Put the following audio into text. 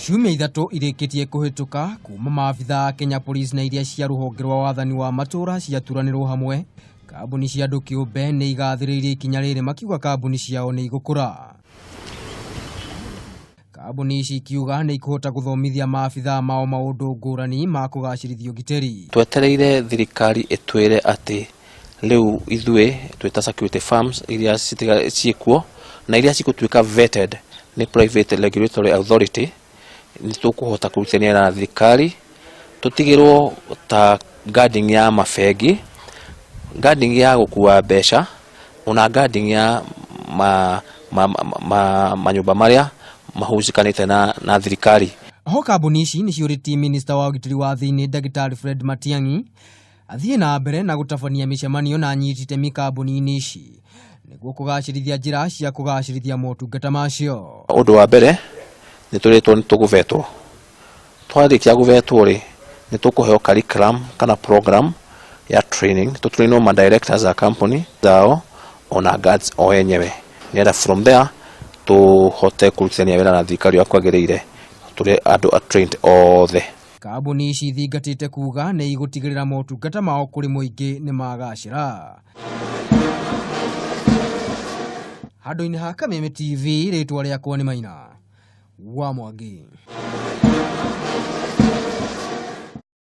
Ciumia ithatu irikitie kuhituka kuma maabithaa Kenya Police na iria cia ruhonge rwa wathani wa matura ciaturanirwo hamwe. Kambuni cia andu kiumbe ni igathiriirie ikinya riri makiuga kambuni ciao ni igukura. Kambuni ici kiuga ni kuhota guthomithia maabithaa mao maundu ngurani ma kugacirithia ugitiri. Twetereire thirikari itwire ati riu ithue twita security firms iria ciikuo na iria cigutuika vetted ni private regulatory authority ni tukuhota kurutania na thirikari tutigirwo ta guarding ya mafegi, guarding ya gukua besha, una guarding ya manyumba maria mahuzikanite na thirikari. Ho kambuni ici ni ciuriti minister wa ugitiri wa thiini Dagitari Fred Matiang'i athie na mbere na gutabania micemanio na anyitite mikambuni ici niguo kugacirithia njira cia kugacirithia motungata macio. Undu wa mbere ni turitwo ni tuguvetwo, twarikia guvetwo ri ni tukuheo curriculum kana program ya training tutrainwo ma directors a company zao ona guards o enyewe nienda from there tuhote kurutania wira na thirikari ya kwagiriire turi andu trained oothe. Kambuni ici thingatite kuuga ni igutigirira motungata mao kuri muingi ni magacira. Handu-ini ha Kameme TV ritwa riakwa ni Maina wa Mwangi.